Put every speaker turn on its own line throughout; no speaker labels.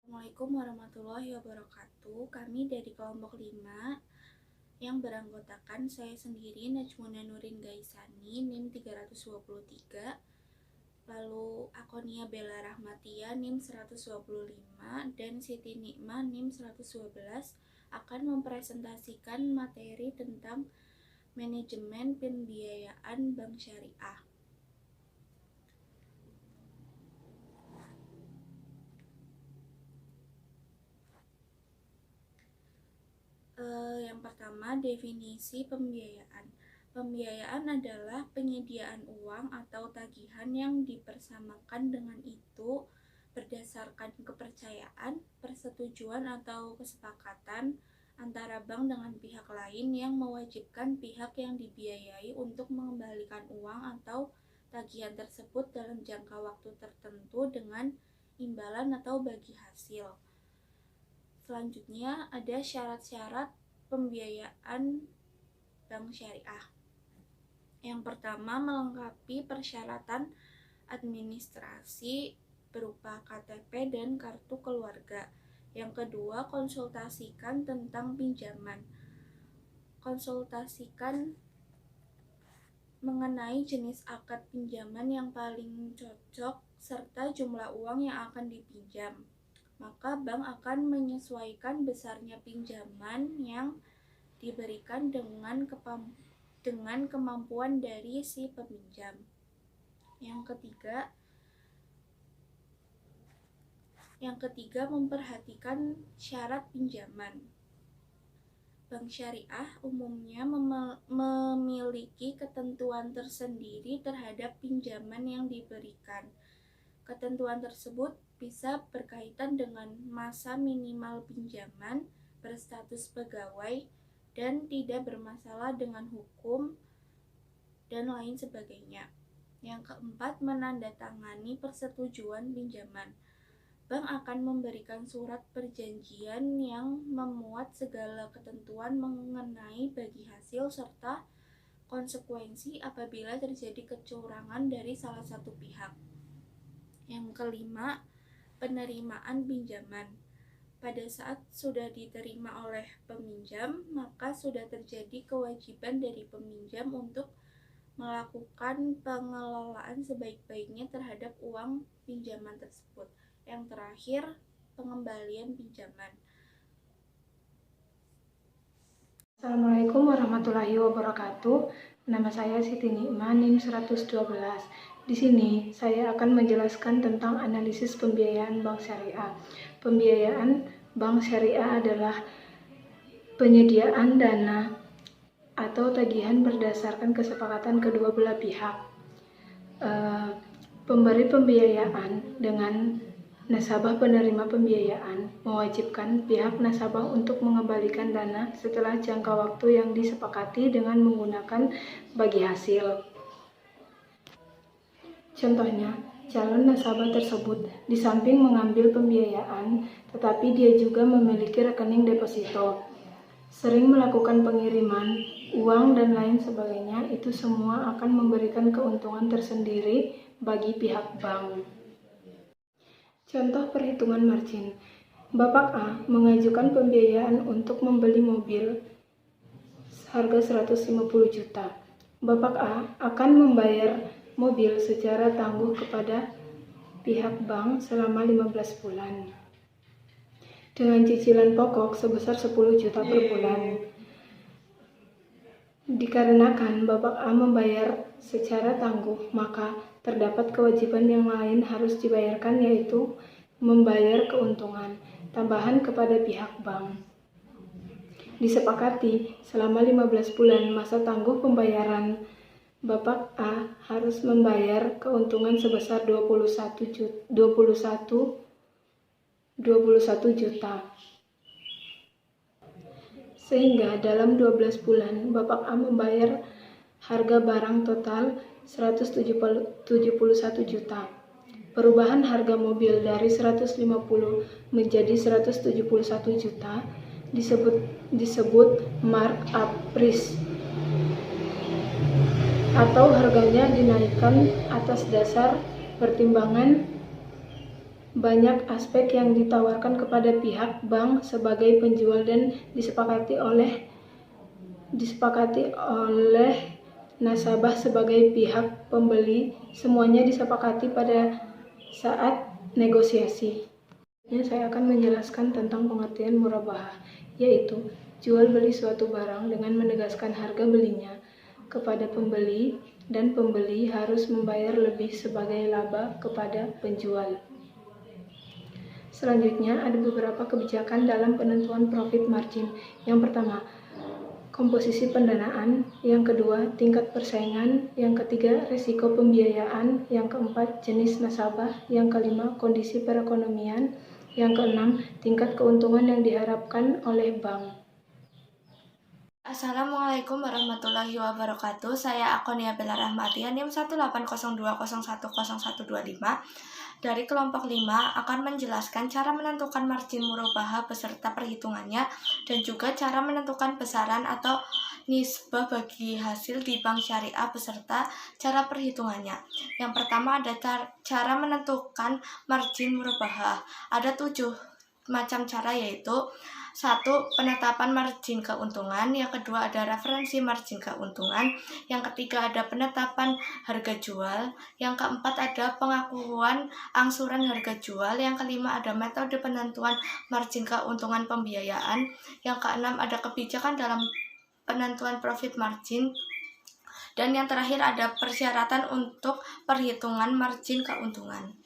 Assalamualaikum warahmatullahi wabarakatuh. Kami dari kelompok 5 yang beranggotakan saya sendiri Najmuna Nurin Gaisani NIM 323, lalu Akonia Bella Rahmatia NIM 125 dan Siti Nikmah NIM 112 akan mempresentasikan materi tentang manajemen pembiayaan bank syariah. Yang pertama, definisi pembiayaan. Pembiayaan adalah penyediaan uang atau tagihan yang dipersamakan dengan itu berdasarkan kepercayaan, persetujuan atau kesepakatan antara bank dengan pihak lain yang mewajibkan pihak yang dibiayai untuk mengembalikan uang atau tagihan tersebut dalam jangka waktu tertentu dengan imbalan atau bagi hasil. Selanjutnya ada syarat-syarat pembiayaan bank syariah. Yang pertama, melengkapi persyaratan administrasi berupa KTP dan kartu keluarga. Yang kedua, konsultasikan tentang pinjaman. Konsultasikan mengenai jenis akad pinjaman yang paling cocok serta jumlah uang yang akan dipinjam. Maka bank akan menyesuaikan besarnya pinjaman yang diberikan dengan kemampuan dari si peminjam. Yang ketiga, memperhatikan syarat pinjaman. Bank syariah umumnya memiliki ketentuan tersendiri terhadap pinjaman yang diberikan. Ketentuan tersebut bisa berkaitan dengan masa minimal pinjaman, berstatus pegawai, dan tidak bermasalah dengan hukum, dan lain sebagainya. Yang keempat, menandatangani persetujuan pinjaman. Bank akan memberikan surat perjanjian yang memuat segala ketentuan mengenai bagi hasil serta konsekuensi apabila terjadi kecurangan dari salah satu pihak. Yang kelima, penerimaan pinjaman. Pada saat sudah diterima oleh peminjam, maka sudah terjadi kewajiban dari peminjam untuk melakukan pengelolaan sebaik-baiknya terhadap uang pinjaman tersebut. Yang terakhir, pengembalian pinjaman.
Assalamualaikum warahmatullahi wabarakatuh. Nama saya Siti Nikmah, NIM 112. Di sini saya akan menjelaskan tentang analisis pembiayaan bank syariah. Pembiayaan bank syariah adalah penyediaan dana atau tagihan berdasarkan kesepakatan kedua belah pihak. Pemberi pembiayaan dengan nasabah penerima pembiayaan mewajibkan pihak nasabah untuk mengembalikan dana setelah jangka waktu yang disepakati dengan menggunakan bagi hasil. Contohnya, calon nasabah tersebut di samping mengambil pembiayaan, tetapi dia juga memiliki rekening deposito, sering melakukan pengiriman, uang, dan lain sebagainya. Itu semua akan memberikan keuntungan tersendiri bagi pihak bank. Contoh perhitungan margin. Bapak A mengajukan pembiayaan untuk membeli mobil harga 150 juta. Bapak A akan membayar mobil secara tangguh kepada pihak bank selama 15 bulan dengan cicilan pokok sebesar 10 juta per bulan. Dikarenakan Bapak A membayar secara tangguh, maka terdapat kewajiban yang lain harus dibayarkan, yaitu membayar keuntungan tambahan kepada pihak bank. Disepakati selama 15 bulan masa tangguh pembayaran, Bapak A harus membayar keuntungan sebesar 21 juta. Sehingga dalam 12 bulan Bapak A membayar harga barang total 171 juta. Perubahan harga mobil dari 150 menjadi 171 juta disebut markup price, atau harganya dinaikkan atas dasar pertimbangan banyak aspek yang ditawarkan kepada pihak bank sebagai penjual dan disepakati oleh nasabah sebagai pihak pembeli. Semuanya disepakati pada saat negosiasi. Saya akan menjelaskan tentang pengertian murabahah, yaitu jual beli suatu barang dengan menegaskan harga belinya kepada pembeli dan pembeli harus membayar lebih sebagai laba kepada penjual. Selanjutnya, ada beberapa kebijakan dalam penentuan profit margin. Yang pertama, komposisi pendanaan. Yang kedua, tingkat persaingan. Yang ketiga, risiko pembiayaan. Yang keempat, jenis nasabah. Yang kelima, kondisi perekonomian. Yang keenam, tingkat keuntungan yang diharapkan oleh bank.
Assalamualaikum warahmatullahi wabarakatuh. Saya Akonia Bella Rahmatia, NIM 18020010125 dari kelompok 5 akan menjelaskan cara menentukan margin murabahah beserta perhitungannya dan juga cara menentukan besaran atau nisbah bagi hasil di bank syariah beserta cara perhitungannya. Yang pertama ada cara menentukan margin murabahah. Ada 7 macam cara, yaitu 1. Penetapan margin keuntungan. Yang kedua ada referensi margin keuntungan. Yang ketiga ada penetapan harga jual. Yang keempat ada pengakuan angsuran harga jual. Yang kelima ada metode penentuan margin keuntungan pembiayaan. Yang keenam ada kebijakan dalam penentuan profit margin. Dan yang terakhir ada persyaratan untuk perhitungan margin keuntungan.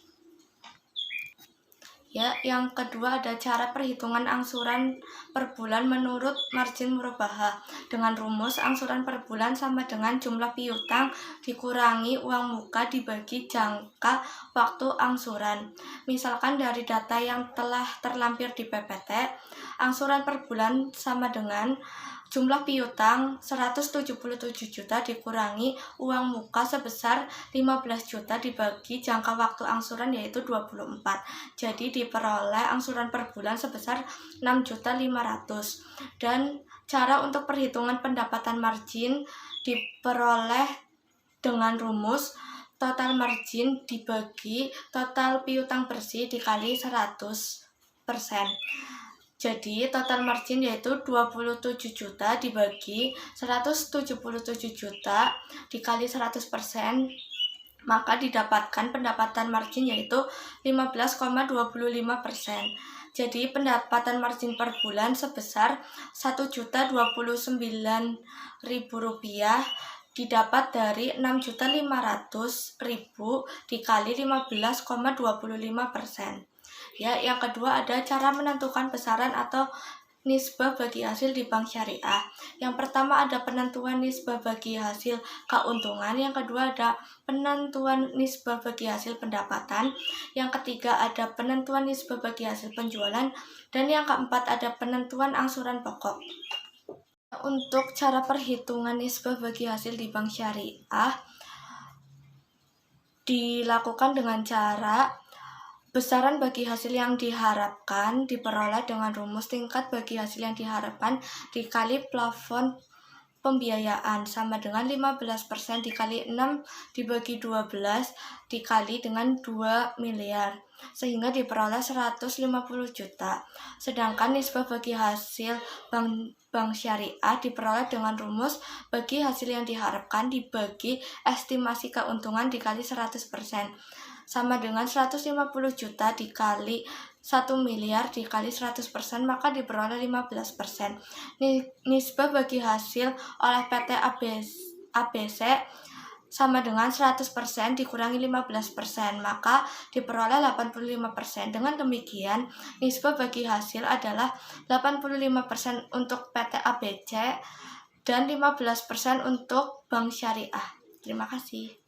Yang kedua ada cara perhitungan angsuran per bulan menurut margin murabahah dengan rumus angsuran per bulan sama dengan jumlah piutang dikurangi uang muka dibagi jangka waktu angsuran. Misalkan dari data yang telah terlampir di PPT, angsuran per bulan sama dengan jumlah piutang 177 juta dikurangi uang muka sebesar 15 juta dibagi jangka waktu angsuran yaitu 24. Jadi diperoleh angsuran per bulan sebesar 6.500.000. Dan cara untuk perhitungan pendapatan margin diperoleh dengan rumus total margin dibagi total piutang bersih dikali 100%. Jadi total margin yaitu 27 juta dibagi 177 juta dikali 100%, maka didapatkan pendapatan margin yaitu 15,25%. Jadi pendapatan margin per bulan sebesar Rp1.029.000 didapat dari 6.500.000 dikali 15,25%. Yang kedua ada cara menentukan besaran atau nisbah bagi hasil di bank syariah. Yang pertama ada penentuan nisbah bagi hasil keuntungan. Yang kedua ada penentuan nisbah bagi hasil pendapatan. Yang ketiga ada penentuan nisbah bagi hasil penjualan. Dan yang keempat ada penentuan angsuran pokok. Untuk cara perhitungan nisbah bagi hasil di bank syariah dilakukan dengan cara besaran bagi hasil yang diharapkan diperoleh dengan rumus tingkat bagi hasil yang diharapkan dikali plafon pembiayaan sama dengan 15% dikali 6 dibagi 12 dikali dengan 2 miliar sehingga diperoleh 150 juta. Sedangkan nisbah bagi hasil bank syariah diperoleh dengan rumus bagi hasil yang diharapkan dibagi estimasi keuntungan dikali 100%. Sama dengan 150 juta dikali 1 miliar dikali 100%, maka diperoleh 15%. Nisbah bagi hasil oleh PT ABC sama dengan 100% dikurangi 15%, maka diperoleh 85%. Dengan demikian, nisbah bagi hasil adalah 85% untuk PT ABC dan 15% untuk bank syariah. Terima kasih.